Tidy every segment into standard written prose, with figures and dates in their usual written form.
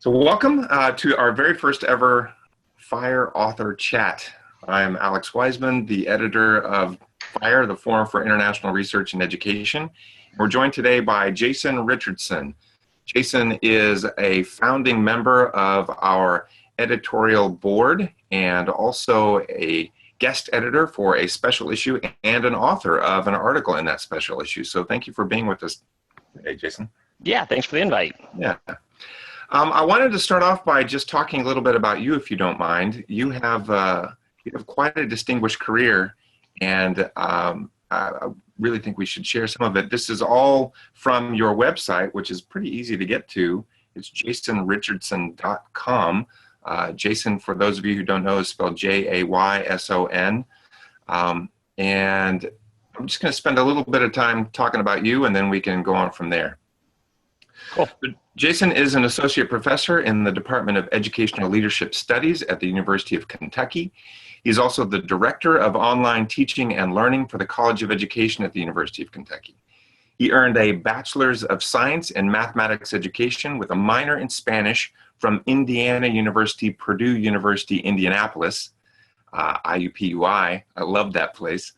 So welcome to our very first ever FIRE author chat. I'm Alex Wiseman, the editor of FIRE, the Forum for International Research and Education. We're joined today by Jayson Richardson. Jayson is a founding member of our editorial board and also a guest editor for a special issue and an author of an article in that special issue. So thank you for being with us today, Jayson. Yeah, thanks for the invite. Yeah. I wanted to start off by just talking a little bit about you, if you don't mind. You have quite a distinguished career, and I really think we should share some of it. This is all from your website, which is pretty easy to get to. It's jaysonrichardson.com. Jayson, for those of you who don't know, is spelled Jayson. And I'm just going to spend a little bit of time talking about you, and then we can go on from there. Cool. Jayson is an associate professor in the Department of Educational Leadership Studies at the University of Kentucky. He's also the director of online teaching and learning for the College of Education at the University of Kentucky. He earned a Bachelor's of Science in Mathematics Education with a minor in Spanish from Indiana University, Purdue University, Indianapolis, IUPUI. I love that place.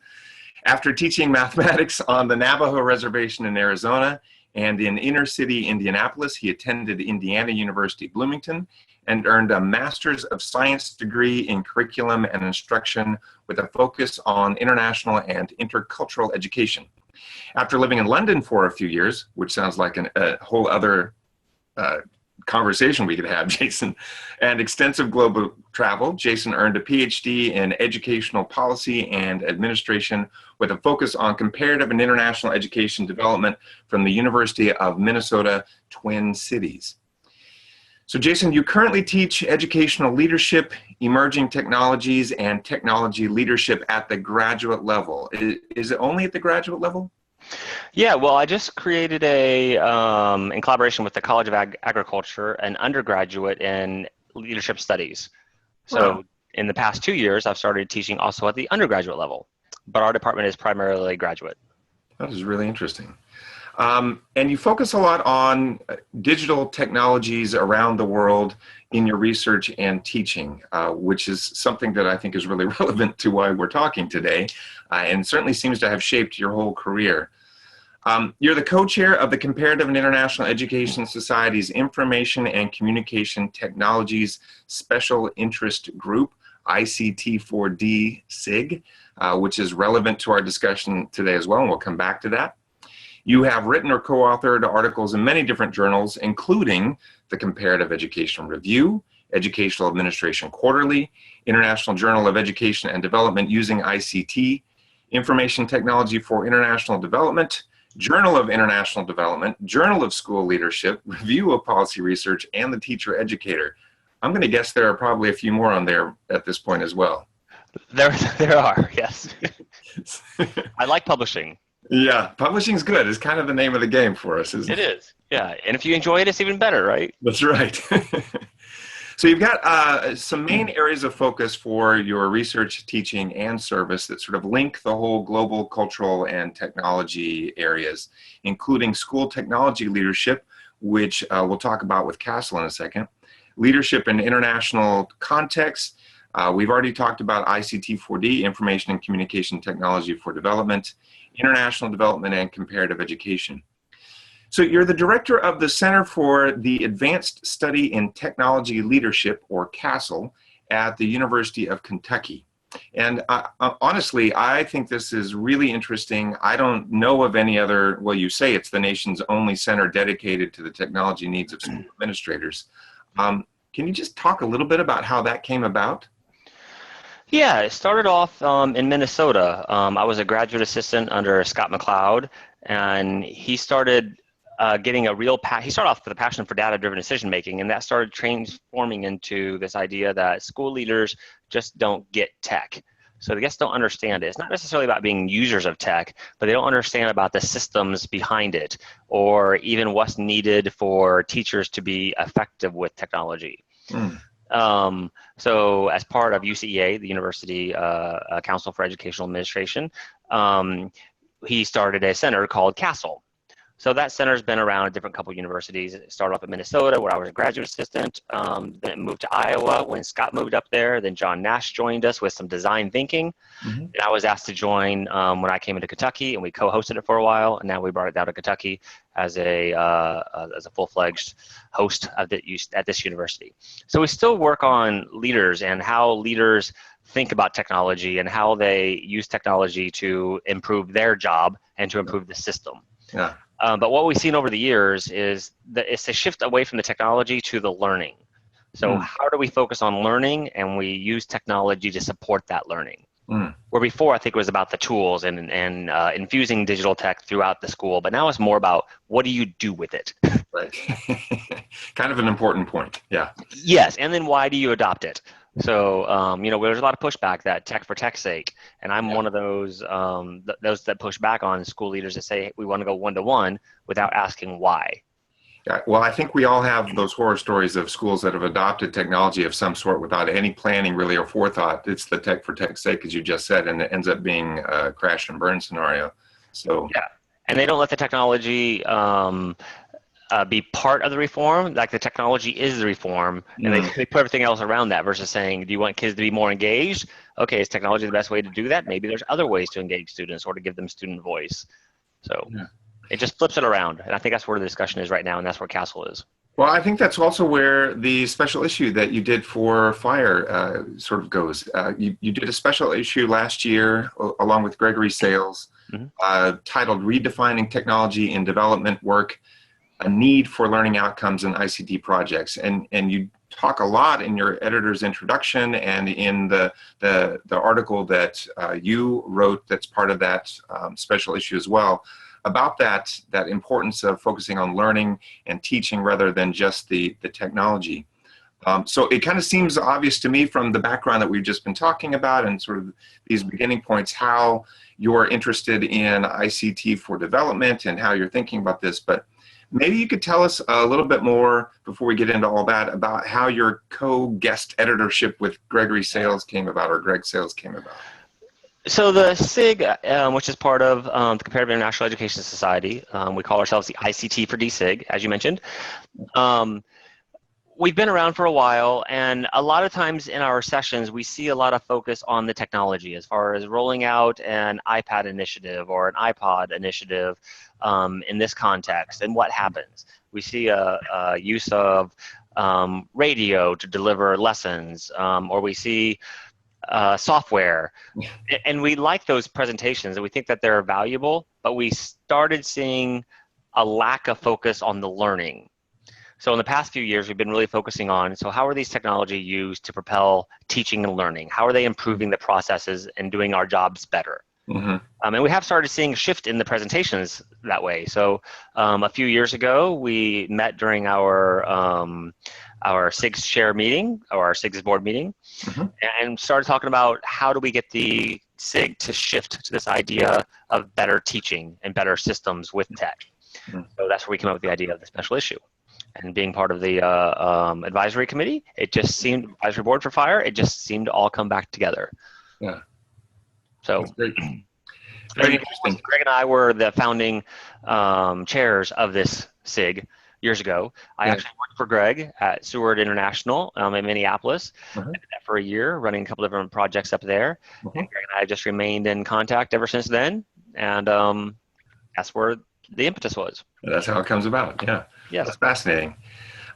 After teaching mathematics on the Navajo Reservation in Arizona, and in inner city Indianapolis, he attended Indiana University Bloomington and earned a Master's of Science degree in Curriculum and Instruction with a focus on international and intercultural education. After living in London for a few years, which sounds like a whole other conversation we could have, Jayson, and extensive global travel, Jayson earned a PhD in Educational Policy and Administration with a focus on comparative and international education development from the University of Minnesota, Twin Cities. So Jayson, you currently teach educational leadership, emerging technologies, and technology leadership at the graduate level. Is it only at the graduate level? Yeah, well, I just created in collaboration with the College of Agriculture, an undergraduate in leadership studies. So in the past 2 years, I've started teaching also at the undergraduate level, but our department is primarily graduate. That is really interesting. And you focus a lot on digital technologies around the world in your research and teaching, which is something that I think is really relevant to why we're talking today, and certainly seems to have shaped your whole career. You're the co-chair of the Comparative and International Education Society's Information and Communication Technologies Special Interest Group, ICT4D SIG, which is relevant to our discussion today as well, and we'll come back to that. You have written or co-authored articles in many different journals, including the Comparative Education Review, Educational Administration Quarterly, International Journal of Education and Development Using ICT, Information Technology for International Development, Journal of International Development, Journal of School Leadership, Review of Policy Research, and the Teacher Educator. I'm going to guess there are probably a few more on there at this point as well. There are, yes. I like publishing. Yeah, publishing's good. It's kind of the name of the game for us, isn't it? It is, yeah. And if you enjoy it, it's even better, right? That's right. So you've got some main areas of focus for your research, teaching, and service that sort of link the whole global, cultural, and technology areas, including school technology leadership, which we'll talk about with Castle in a second, leadership in international contexts. We've already talked about ICT4D, Information and Communication Technology for Development, International Development, and Comparative Education. So you're the director of the Center for the Advanced Study in Technology Leadership, or CASTLE, at the University of Kentucky. And honestly, I think this is really interesting. I don't know of any other, well, you say it's the nation's only center dedicated to the technology needs of school administrators. Can you just talk a little bit about how that came about? Yeah, it started off in Minnesota. I was a graduate assistant under Scott McLeod, and he started getting a real he started off with a passion for data-driven decision-making, and that started transforming into this idea that school leaders just don't get tech. So they just don't understand it. It's not necessarily about being users of tech, but they don't understand about the systems behind it, or even what's needed for teachers to be effective with technology. So as part of UCEA, the University Council for Educational Administration, he started a center called CASTLE, So that center's been around a different couple universities. It started off at Minnesota, where I was a graduate assistant. Then it moved to Iowa when Scott moved up there. Then John Nash joined us with some design thinking. Mm-hmm. And I was asked to join when I came into Kentucky, and we co-hosted it for a while. And now we brought it down to Kentucky as a full-fledged host of at this university. So we still work on leaders and how leaders think about technology and how they use technology to improve their job and to improve the system. Yeah. But what we've seen over the years is that it's a shift away from the technology to the learning. So how do we focus on learning and we use technology to support that learning? Where before I think it was about the tools and infusing digital tech throughout the school, but now it's more about what do you do with it? Right. Kind of an important point. Yeah. Yes, and then why do you adopt it? So, there's a lot of pushback that tech for tech's sake, and I'm one of those that push back on school leaders that say we want to go one-to-one without asking why. Yeah, well, I think we all have those horror stories of schools that have adopted technology of some sort without any planning really or forethought. It's the tech for tech's sake, as you just said, and it ends up being a crash and burn scenario. So yeah, and they don't let the technology be part of the reform. Like the technology is the reform, and they put everything else around that versus saying, do you want kids to be more engaged? Okay, is technology the best way to do that? Maybe there's other ways to engage students or to give them student voice. So it just flips it around, and I think that's where the discussion is right now, and that's where Castle is. Well, I think that's also where the special issue that you did for FIRE sort of goes. You did a special issue last year along with Gregory Sales titled Redefining Technology in Development Work, a Need for Learning Outcomes in ICT Projects. And you talk a lot in your editor's introduction and in the article that you wrote that's part of that special issue as well, about that importance of focusing on learning and teaching rather than just the technology. So it kind of seems obvious to me from the background that we've just been talking about and sort of these beginning points how you're interested in ICT for development and how you're thinking about this. But maybe you could tell us a little bit more before we get into all that about how your co-guest editorship with Gregory Sales came about, or Greg Sales came about. So the SIG, which is part of the Comparative International Education Society, we call ourselves the ICT for DSIG, as you mentioned. We've been around for a while, and a lot of times in our sessions, we see a lot of focus on the technology as far as rolling out an iPad initiative or an iPod initiative in this context, and what happens. We see a use of radio to deliver lessons, or we see software, and we like those presentations and we think that they're valuable, but we started seeing a lack of focus on the learning. So in the past few years, we've been really focusing on, so how are these technology used to propel teaching and learning? How are they improving the processes and doing our jobs better? And we have started seeing a shift in the presentations that way. So a few years ago, we met during our SIGS share meeting, or our SIGS board meeting, and started talking about how do we get the SIG to shift to this idea of better teaching and better systems with tech. So that's where we came up with the idea of the special issue. And being part of the advisory committee, it just seemed, advisory board for FIRE, it just seemed to all come back together. Yeah. So that's great. Very interesting. Greg and I were the founding chairs of this SIG years ago. I actually worked for Greg at Seward International in Minneapolis. I did that for a year, running a couple of different projects up there. And Greg and I just remained in contact ever since then. And that's where the impetus was. That's how it comes about. Yeah. Yes. That's fascinating.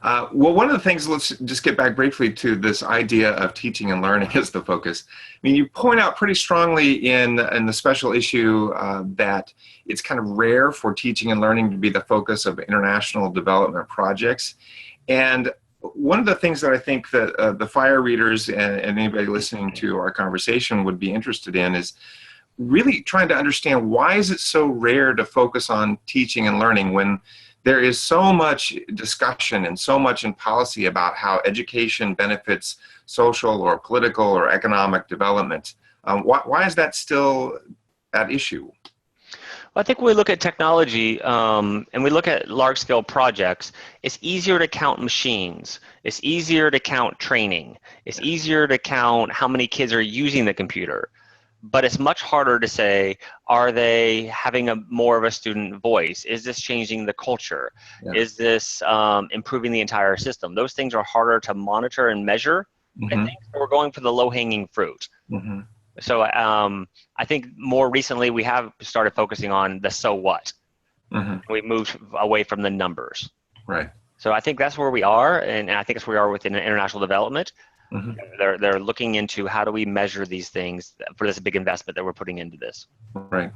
Well, one of the things, let's just get back briefly to this idea of teaching and learning as the focus. I mean, you point out pretty strongly in the special issue that it's kind of rare for teaching and learning to be the focus of international development projects. And one of the things that I think that the FIRE readers and anybody listening to our conversation would be interested in is really trying to understand, why is it so rare to focus on teaching and learning when there is so much discussion and so much in policy about how education benefits social or political or economic development? Why is that still at issue? Well, I think when we look at technology and we look at large-scale projects, it's easier to count machines. It's easier to count training. It's easier to count how many kids are using the computer. but it's much harder to say, are they having a more of a student voice? Is this changing the culture? Yeah. Is this improving the entire system? Those things are harder to monitor and measure. I think so we're going for the low-hanging fruit. So I think more recently we have started focusing on the so what. We moved away from the numbers. Right. So I think that's where we are, and I think it's where we are within international development. They're looking into how do we measure these things for this big investment that we're putting into this. Right.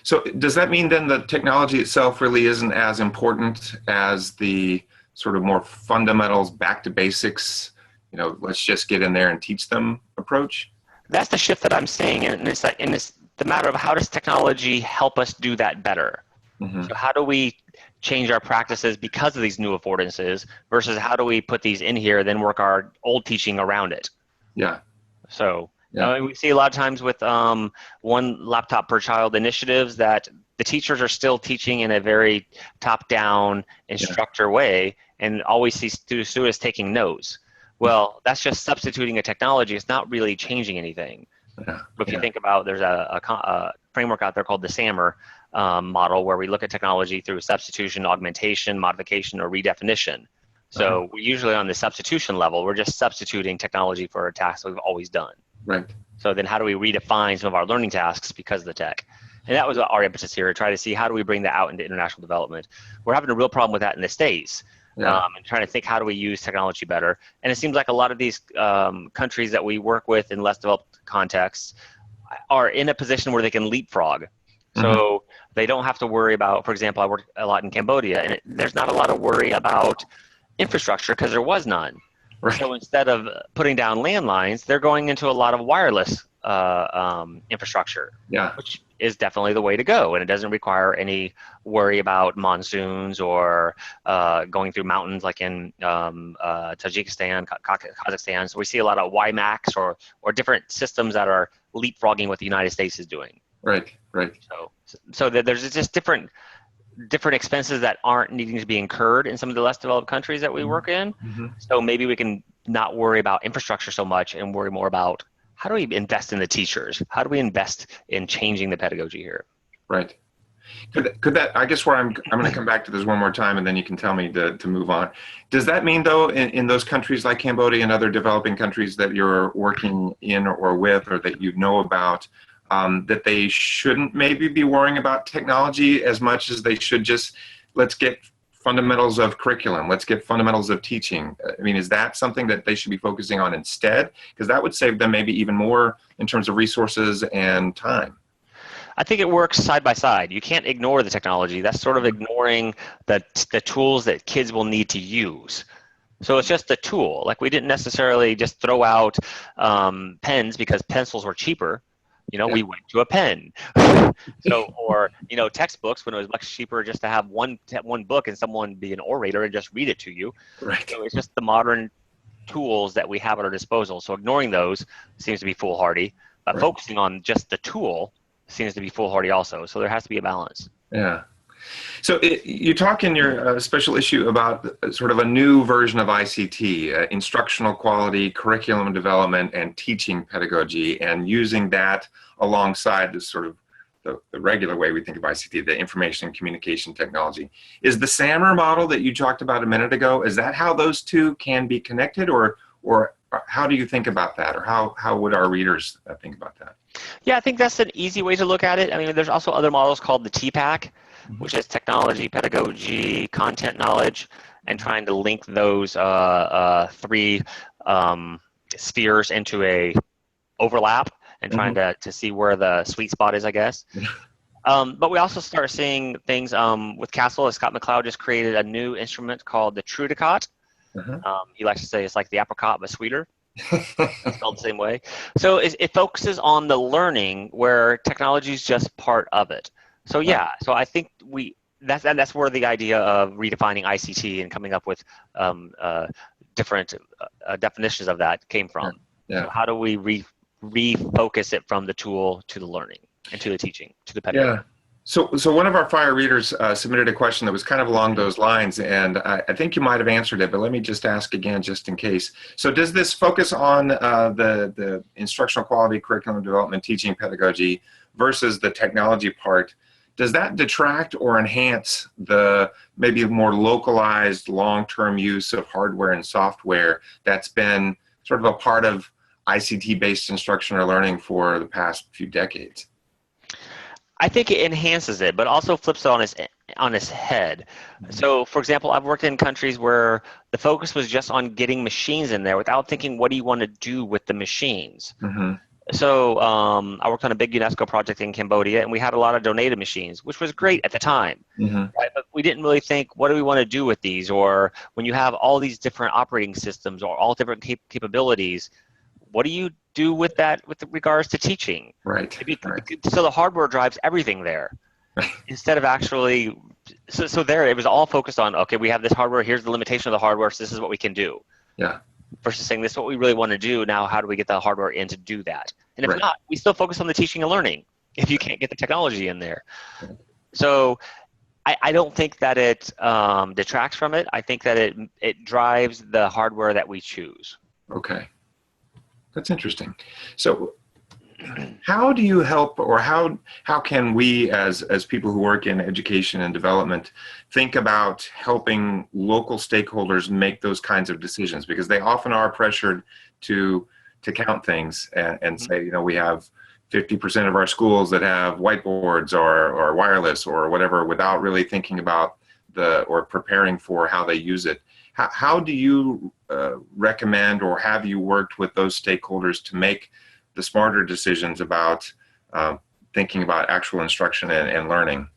So does that mean then the technology itself really isn't as important as the sort of more fundamentals, back to basics, let's just get in there and teach them approach? That's the shift that I'm seeing, and it's like, and it's the matter of how does technology help us do that better? So how do we change our practices because of these new affordances versus how do we put these in here, then work our old teaching around it? Yeah. So we see a lot of times with one laptop per child initiatives that the teachers are still teaching in a very top-down instructor way, and always see students taking notes. Well, that's just substituting a technology. It's not really changing anything. But if you think about, there's a framework out there called the SAMR model, where we look at technology through substitution, augmentation, modification, or redefinition. So we're usually on the substitution level. We're just substituting technology for a task we've always done. Right. So then how do we redefine some of our learning tasks because of the tech? And that was our impetus here, to try to see how do we bring that out into international development. We're having a real problem with that in the States. And trying to think, how do we use technology better? And it seems like a lot of these countries that we work with in less developed contexts are in a position where they can leapfrog. So they don't have to worry about, for example, I worked a lot in Cambodia, and there's not a lot of worry about infrastructure because there was none. Right. So instead of putting down landlines, they're going into a lot of wireless infrastructure, which is definitely the way to go. And it doesn't require any worry about monsoons or going through mountains like in Tajikistan, Kazakhstan. So we see a lot of WiMAX or different systems that are leapfrogging what the United States is doing. Right, right. So there's just different expenses that aren't needing to be incurred in some of the less developed countries that we work in. So maybe we can not worry about infrastructure so much and worry more about how do we invest in the teachers? How do we invest in changing the pedagogy here? Right. Could that, I guess where I'm going to come back to this one more time and then you can tell me to move on. Does that mean though, in those countries like Cambodia and other developing countries that you're working in or with or that you know about, that they shouldn't maybe be worrying about technology as much as they should just, let's get fundamentals of curriculum, let's get fundamentals of teaching? I mean, is that something that they should be focusing on instead? Because that would save them maybe even more in terms of resources and time. I think it works side by side. You can't ignore the technology. That's sort of ignoring the tools that kids will need to use. So it's just a tool. Like we didn't necessarily just throw out pens because pencils were cheaper. We went to a pen. Or textbooks when it was much cheaper just to have one book and someone be an orator and just read it to you. Right. So it's just the modern tools that we have at our disposal. So ignoring those seems to be foolhardy. But focusing on just the tool seems to be foolhardy also. So there has to be a balance. Yeah. So you talk in your special issue about sort of a new version of ICT, instructional quality, curriculum development, and teaching pedagogy, and using that alongside the sort of the regular way we think of ICT, the information and communication technology. Is the SAMR model that you talked about a minute ago, is that how those two can be connected, or how do you think about that, or how would our readers think about that? Yeah, I think that's an easy way to look at it. I mean, there's also other models called the TPAC, which is technology, pedagogy, content knowledge, and trying to link those three spheres into a overlap and trying to see where the sweet spot is, I guess. But we also start seeing things with Castle. Scott McCloud just created a new instrument called the Trudicot. He likes to say it's like the apricot but sweeter. It's spelled the same way. So it focuses on the learning where technology is just part of it. So yeah, so I think that's where the idea of redefining ICT and coming up with different definitions of that came from. Yeah. So how do we refocus it from the tool to the learning and to the teaching, to the pedagogy? Yeah. So one of our fire readers submitted a question that was kind of along those lines, and I think you might have answered it, but let me just ask again, just in case. So does this focus on the instructional quality, curriculum development, teaching pedagogy versus the technology part? Does that detract or enhance the maybe more localized long-term use of hardware and software that's been sort of a part of ICT-based instruction or learning for the past few decades? I think it enhances it, but also flips it on its head. So, for example, I've worked in countries where the focus was just on getting machines in there without thinking, what do you want to do with the machines? Mm-hmm. So I worked on a big UNESCO project in Cambodia, and we had a lot of donated machines, which was great at the time. Mm-hmm. Right? But we didn't really think, what do we want to do with these? Or when you have all these different operating systems or all different capabilities, what do you do with that with regards to teaching? Right. So the hardware drives everything there. Instead of actually, so there it was all focused on, okay, we have this hardware, here's the limitation of the hardware, so this is what we can do. Yeah. Versus saying, this is what we really want to do, now how do we get the hardware in to do that? And if not, we still focus on the teaching and learning if you can't get the technology in there. Right. So I don't think that it detracts from it. I think that it drives the hardware that we choose. Okay. That's interesting. So how do you help, or how can we as people who work in education and development think about helping local stakeholders make those kinds of decisions? Because they often are pressured to count things and say, you know, we have 50% of our schools that have whiteboards or wireless or whatever, without really thinking about or preparing for how they use it. How do you recommend, or have you worked with those stakeholders to make the smarter decisions about thinking about actual instruction and learning?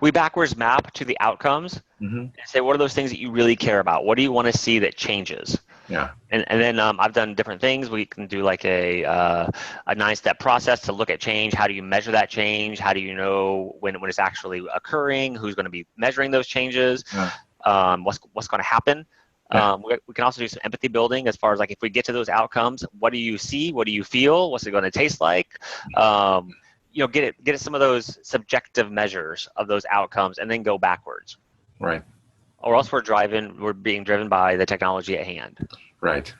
We backwards map to the outcomes and say, what are those things that you really care about? What do you want to see that changes? Yeah. And then I've done different things. We can do like a 9-step process to look at change. How do you measure that change? How do you know when it's actually occurring? Who's going to be measuring those changes? Yeah. What's going to happen? Yeah. We can also do some empathy building as far as, like, if we get to those outcomes, what do you see? What do you feel? What's it going to taste like? You know, get at some of those subjective measures of those outcomes, and then go backwards. Right. Or else we're being driven by the technology at hand. Right.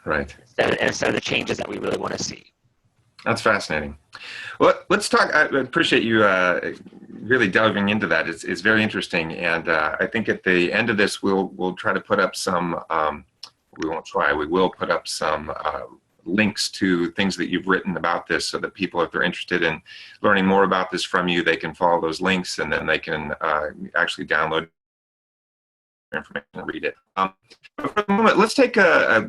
Instead of the changes that we really want to see. That's fascinating. Well, let's talk. I appreciate you really delving into that. It's very interesting, and I think at the end of this, we'll try to put up some. We won't try. We will put up some links to things that you've written about this, so that people, if they're interested in learning more about this from you, they can follow those links, and then they can actually download information and read it. But for the moment, let's take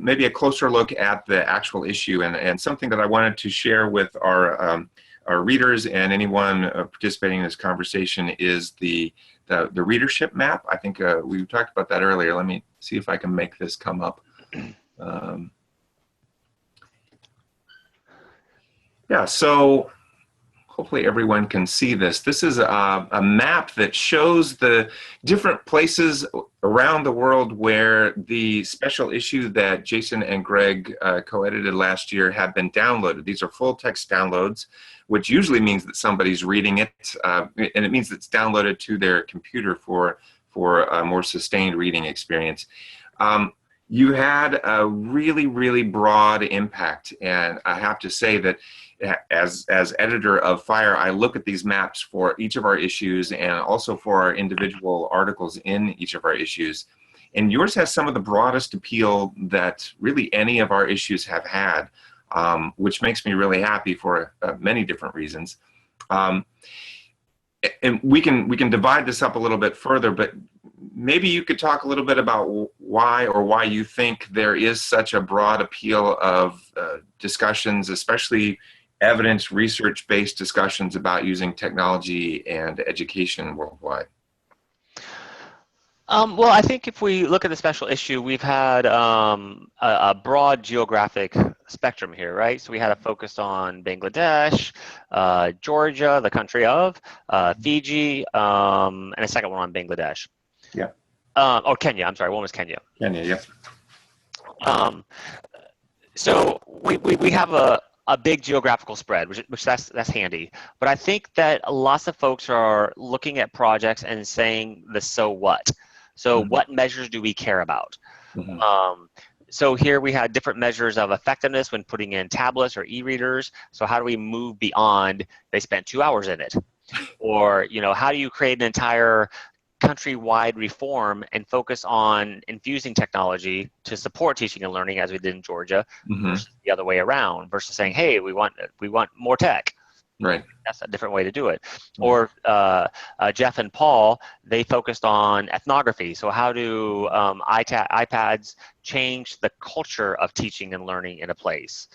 maybe a closer look at the actual issue, and something that I wanted to share with our readers and anyone participating in this conversation is the readership map. I think we talked about that earlier. Let me see if I can make this come up. Yeah, so hopefully everyone can see this. This is a map that shows the different places around the world where the special issue that Jayson and Greg co-edited last year have been downloaded. These are full text downloads, which usually means that somebody's reading it, and it means it's downloaded to their computer for a more sustained reading experience. You had a really, really broad impact, and I have to say that as editor of FIRE, I look at these maps for each of our issues and also for our individual articles in each of our issues. And yours has some of the broadest appeal that really any of our issues have had, which makes me really happy for many different reasons. And we can divide this up a little bit further, but maybe you could talk a little bit about why you think there is such a broad appeal of discussions, especially evidence research-based discussions about using technology and education worldwide. Well, I think if we look at the special issue, we've had a broad geographic spectrum here, right? So we had a focus on Bangladesh, Georgia, the country of, Fiji, and a second one on Bangladesh. Yeah. Or Kenya, I'm sorry, one was Kenya. Kenya, yep. So we have a big geographical spread, which that's handy. But I think that lots of folks are looking at projects and saying the so what. So what measures do we care about? Mm-hmm. So here we had different measures of effectiveness when putting in tablets or e-readers. So how do we move beyond they spent 2 hours in it? Or, how do you create an entire countrywide reform and focus on infusing technology to support teaching and learning, as we did in Georgia, versus the other way around, versus saying, hey, we want more tech. Right. That's a different way to do it. Or Jeff and Paul, they focused on ethnography. So how do iPads change the culture of teaching and learning in a place?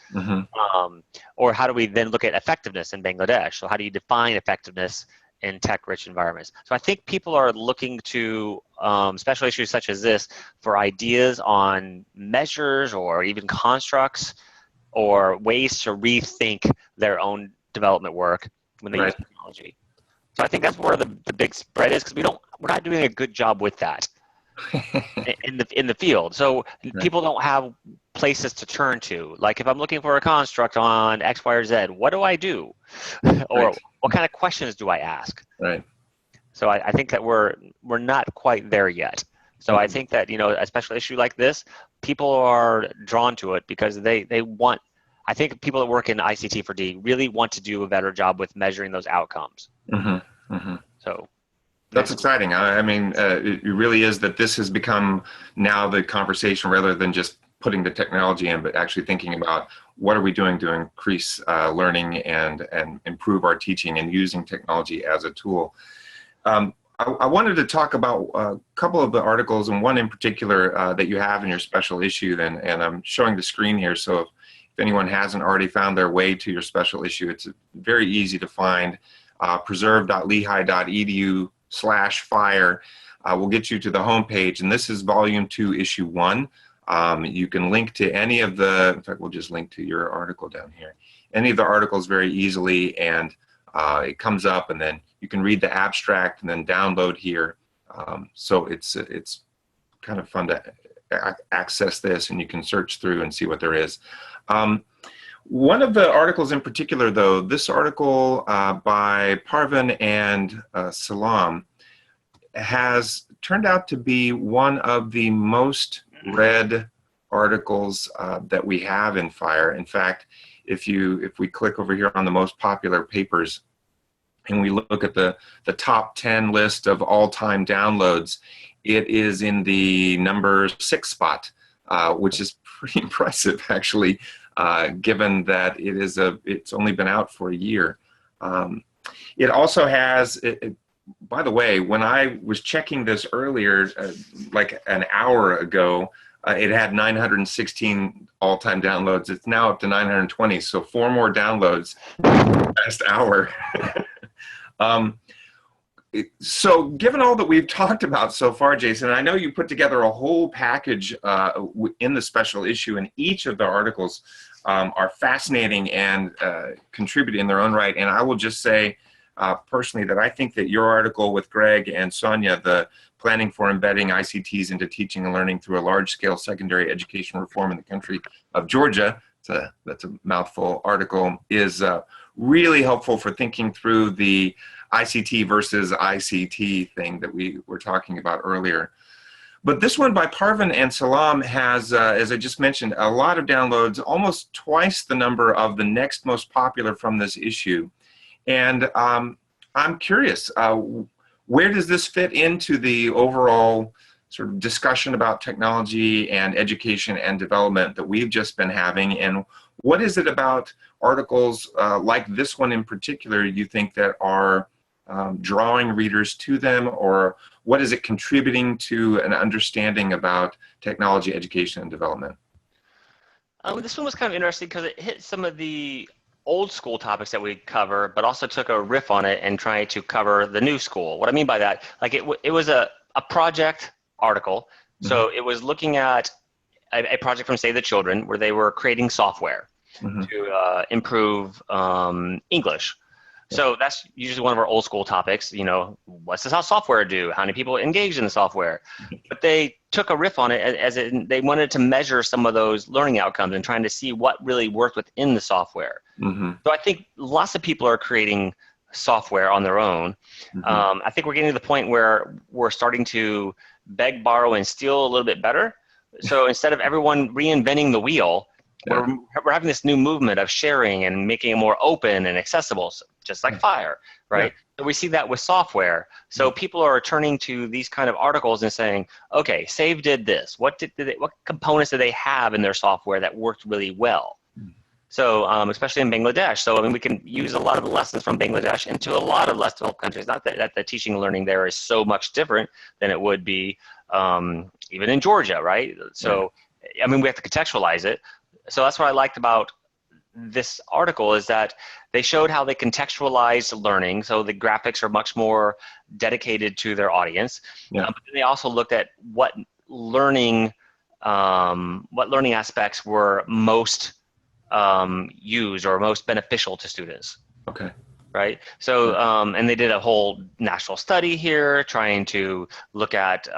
Or how do we then look at effectiveness in Bangladesh? So how do you define effectiveness in tech-rich environments? So I think people are looking to special issues such as this for ideas on measures or even constructs or ways to rethink their own development work when they use technology. So I think that's where the big spread is, because we're not doing a good job with that in the field. So people don't have places to turn to. Like if I'm looking for a construct on X, Y, or Z, what do I do? Or what kind of questions do I ask? Right. So I think that we're not quite there yet. So I think that, a special issue like this, people are drawn to it because they want, I think people that work in ICT for D really want to do a better job with measuring those outcomes. So that's exciting. I mean, it really is that this has become now the conversation rather than just putting the technology in, but actually thinking about what are we doing to increase learning and improve our teaching and using technology as a tool. I wanted to talk about a couple of the articles, and one in particular that you have in your special issue, and I'm showing the screen here, so if anyone hasn't already found their way to your special issue, it's very easy to find. preserve.lehigh.edu/fire will get you to the homepage, and this is volume 2, issue 1. You can link to any of the, in fact, we'll just link to your article down here, any of the articles very easily, and it comes up, and then you can read the abstract and then download here. So it's kind of fun to access this, and you can search through and see what there is. One of the articles in particular, though, this article by Parvin and Salam has turned out to be one of the most read articles that we have in FIRE. In fact, if we click over here on the most popular papers and we look at the top 10 list of all-time downloads, it is in the number 6 spot, which is pretty impressive, actually, given that it's only been out for a year. It also has, by the way, when I was checking this earlier, like an hour ago, it had 916 all-time downloads. It's now up to 920, so 4 more downloads in the past hour. So given all that we've talked about so far, Jayson, I know you put together a whole package in the special issue, and each of the articles are fascinating and contribute in their own right. And I will just say personally that I think that your article with Greg and Sonia, the Planning for Embedding ICTs into Teaching and Learning Through a Large-Scale Secondary Education Reform in the Country of Georgia, that's a mouthful article, is really helpful for thinking through the ICT versus ICT thing that we were talking about earlier. But this one by Parvin and Salam has, as I just mentioned, a lot of downloads, almost twice the number of the next most popular from this issue. And I'm curious, where does this fit into the overall sort of discussion about technology and education and development that we've just been having? And what is it about articles like this one in particular you think that are drawing readers to them, or what is it contributing to an understanding about technology, education, and development? This one was kind of interesting because it hit some of the old school topics that we cover, but also took a riff on it and tried to cover the new school. What I mean by that, like it was a project article. So it was looking at a project from Save the Children where they were creating software to improve English. So that's usually one of our old school topics. What's this how software do? How many people engage in the software? But they took a riff on it they wanted to measure some of those learning outcomes and trying to see what really worked within the software. Mm-hmm. So I think lots of people are creating software on their own. Mm-hmm. I think we're getting to the point where we're starting to beg, borrow, and steal a little bit better. So instead of everyone reinventing the wheel, we're having this new movement of sharing and making it more open and accessible, just like Fire, right? So we see that with software. So people are turning to these kind of articles and saying, okay, Save did this. What components did they have in their software that worked really well? So especially in Bangladesh. So I mean, we can use a lot of the lessons from Bangladesh into a lot of less developed countries. Not that the teaching and learning there is so much different than it would be even in Georgia, right? So I mean, we have to contextualize it. So that's what I liked about this article is that they showed how they contextualized learning. So the graphics are much more dedicated to their audience. But then they also looked at what learning aspects were most used or most beneficial to students. Okay. Right. So, and they did a whole national study here trying to look at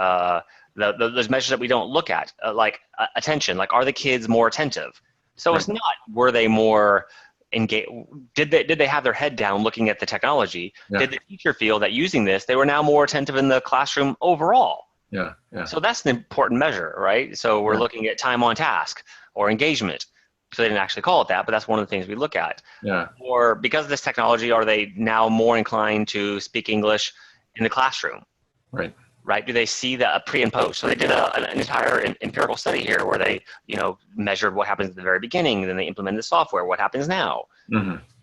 those measures that we don't look at, like attention, like are the kids more attentive? So it's not, were they more engaged? Did they have their head down looking at the technology? Did the teacher feel that using this, they were now more attentive in the classroom overall? So that's an important measure, right? So we're looking at time on task or engagement. So they didn't actually call it that, but that's one of the things we look at. Or because of this technology, are they now more inclined to speak English in the classroom? Right? Do they see the pre and post? So they did an entire empirical study here where they, measured what happens at the very beginning, then they implemented the software. What happens now?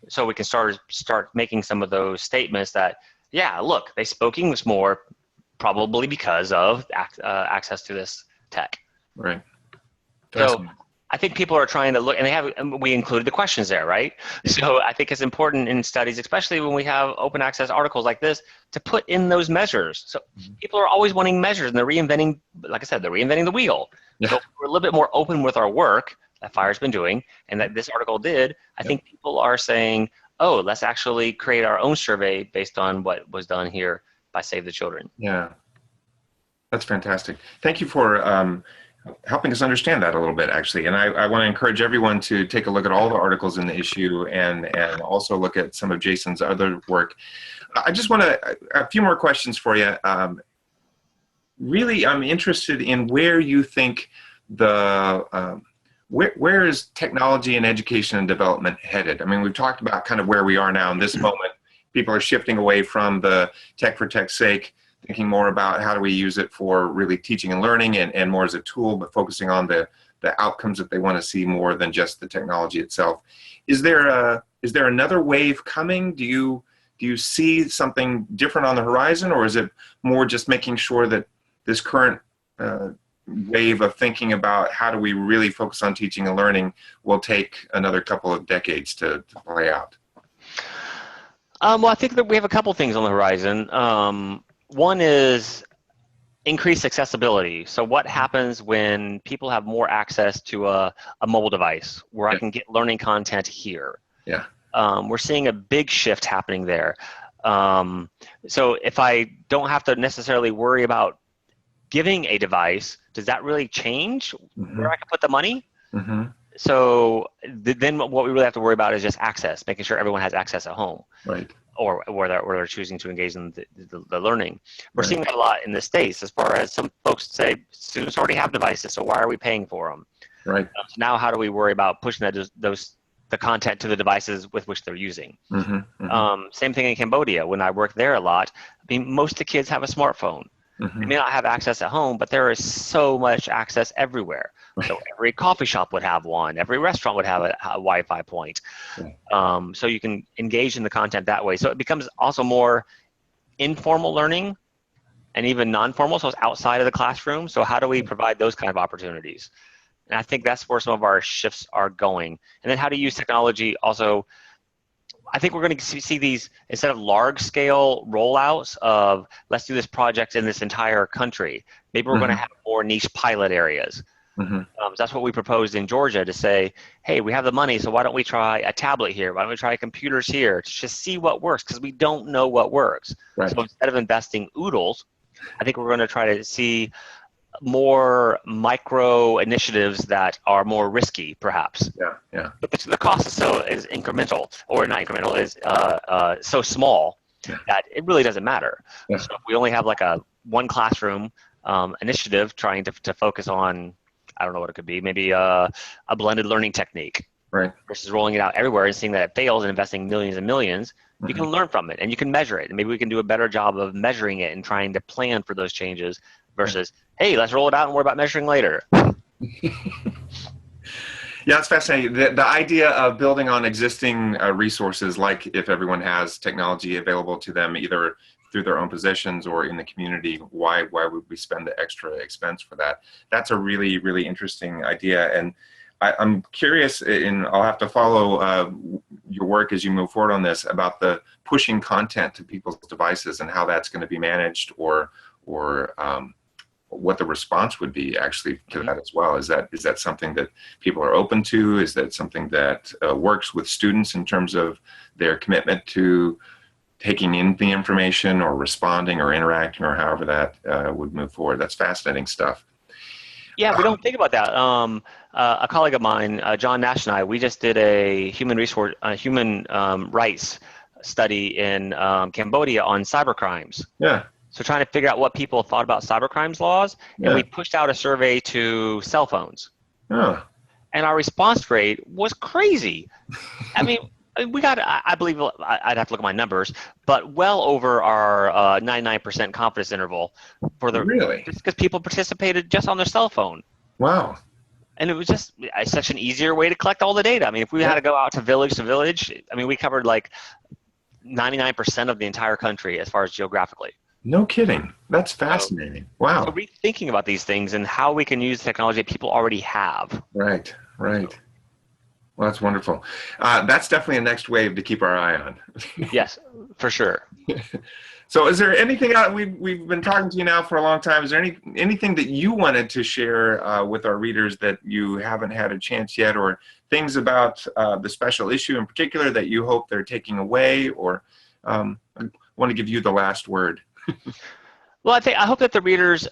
So we can start making some of those statements that, look, they spoke English more, probably because of access to this tech. So I think people are trying to look, and we included the questions there, right? So I think it's important in studies, especially when we have open access articles like this, to put in those measures. So people are always wanting measures, and they're reinventing, like I said, they're reinventing the wheel. So we're a little bit more open with our work that Fire's been doing, and that this article did. I think people are saying, oh, let's actually create our own survey based on what was done here by Save the Children. That's fantastic. Thank you for helping us understand that a little bit, actually. And I want to encourage everyone to take a look at all the articles in the issue and also look at some of Jayson's other work. I just want a few more questions for you. Really, I'm interested in where you think where is technology and education and development headed? I mean, we've talked about kind of where we are now in this moment. People are shifting away from the tech for tech's sake, thinking more about how do we use it for really teaching and learning and more as a tool, but focusing on the outcomes that they want to see more than just the technology itself. Is there another wave coming? Do you see something different on the horizon, or is it more just making sure that this current wave of thinking about how do we really focus on teaching and learning will take another couple of decades to play out? Well, I think that we have a couple things on the horizon. One is increased accessibility. So what happens when people have more access to a mobile device where I can get learning content here? We're seeing a big shift happening there. So if I don't have to necessarily worry about giving a device, does that really change where I can put the money? So then what we really have to worry about is just access, making sure everyone has access at home. Or where they're choosing to engage in the learning. We're seeing that a lot in the States as far as some folks say students already have devices, so why are we paying for them? So now how do we worry about pushing the content to the devices with which they're using? Same thing in Cambodia. When I worked there a lot, I mean, most of the kids have a smartphone. They may not have access at home, but there is so much access everywhere. So every coffee shop would have one. Every restaurant would have a Wi-Fi point. So you can engage in the content that way. So it becomes also more informal learning and even non-formal. So it's outside of the classroom. So how do we provide those kind of opportunities? And I think that's where some of our shifts are going. And then how to use technology also. I think we're going to see these, instead of large-scale rollouts of let's do this project in this entire country, maybe we're going to have more niche pilot areas. Mm-hmm. So that's what we proposed in Georgia to say, hey, we have the money, so why don't we try a tablet here? Why don't we try computers here to just see what works? Because we don't know what works. Right. So instead of investing oodles, I think we're going to try to see more micro initiatives that are more risky, perhaps. Yeah. But the cost is incremental, or not incremental, is so small that it really doesn't matter. Yeah. So if we only have like a one classroom initiative trying to focus on, I don't know what it could be, maybe a blended learning technique, Right. versus rolling it out everywhere and seeing that it fails and investing millions and millions. You can learn from it and you can measure it. And maybe we can do a better job of measuring it and trying to plan for those changes versus, hey, let's roll it out and worry about measuring later. Yeah, it's fascinating. The idea of building on existing resources, like if everyone has technology available to them, either through their own possessions or in the community, why would we spend the extra expense for that? That's a really, really interesting idea. And I'm curious, and I'll have to follow your work as you move forward on this, about the pushing content to people's devices and how that's going to be managed, or what the response would be actually to that as well. Is that something that people are open to? Is that something that works with students in terms of their commitment to taking in the information or responding or interacting, or however that would move forward? That's fascinating stuff. Yeah, we don't think about that. A colleague of mine, John Nash, and I, we just did a human rights study in Cambodia on cybercrimes. Yeah. So trying to figure out what people thought about cybercrimes laws, and we pushed out a survey to cell phones. Oh. And our response rate was crazy. I mean, we got, I believe, I'd have to look at my numbers, but well over our 99% confidence interval for the, really? just because people participated just on their cell phone. Wow. And it was just such an easier way to collect all the data. I mean, if we had to go out to village, I mean, we covered like 99% of the entire country as far as geographically. No kidding. That's fascinating. Wow. So rethinking about these things and how we can use technology that people already have. Right. Well, that's wonderful. That's definitely a next wave to keep our eye on. Yes, for sure. So is there anything we've been talking to you now for a long time. Is there anything that you wanted to share with our readers that you haven't had a chance yet, or things about the special issue in particular that you hope they're taking away, or I want to give you the last word. Well, I hope that the readers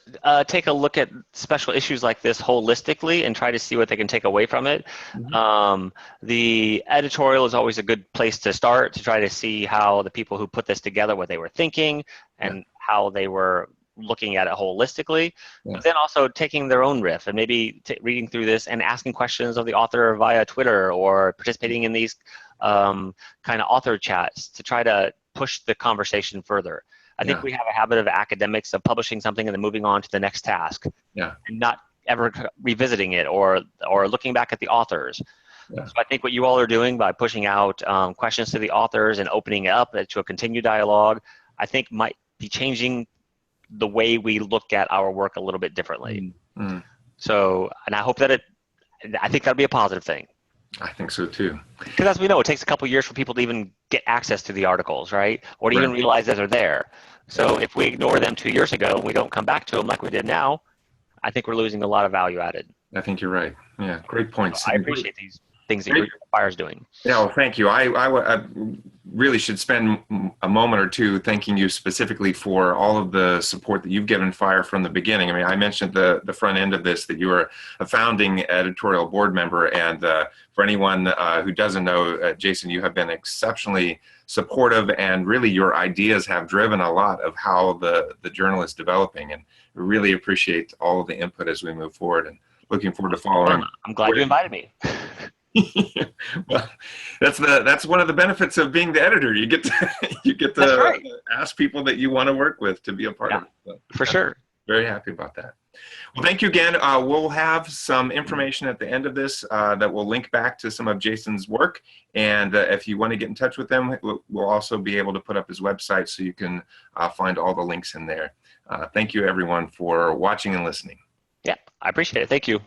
take a look at special issues like this holistically and try to see what they can take away from it. Mm-hmm. The editorial is always a good place to start, to try to see how the people who put this together, what they were thinking and how they were looking at it holistically. But then also taking their own riff and maybe reading through this and asking questions of the author via Twitter, or participating in these kind of author chats to try to push the conversation further. I think we have a habit of academics of publishing something and then moving on to the next task, and not ever revisiting it or looking back at the authors. So I think what you all are doing by pushing out questions to the authors and opening it up to a continued dialogue, I think might be changing the way we look at our work a little bit differently. Mm-hmm. So, and I hope that I think that'll be a positive thing. I think so too. Because as we know, it takes a couple years for people to even get access to the articles, right? Or to even realize that they're there. So if we ignore them 2 years ago and we don't come back to them like we did now, I think we're losing a lot of value added. I think you're right. Yeah, great points. So I appreciate these things that your fire is doing. Yeah, well, thank you. I really should spend a moment or two thanking you specifically for all of the support that you've given Fire from the beginning. I mean, I mentioned the front end of this, that you were a founding editorial board member, and for anyone who doesn't know, Jayson, you have been exceptionally supportive, and really your ideas have driven a lot of how the journal is developing, and we really appreciate all of the input as we move forward, and looking forward to following. I'm glad you invited me. Well, that's one of the benefits of being the editor. You get to ask people that you want to work with to be a part of it. So, for sure. Very happy about that. Well, thank you again. We'll have some information at the end of this that will link back to some of Jayson's work. And if you want to get in touch with him, we'll also be able to put up his website so you can find all the links in there. Thank you, everyone, for watching and listening. Yeah, I appreciate it. Thank you.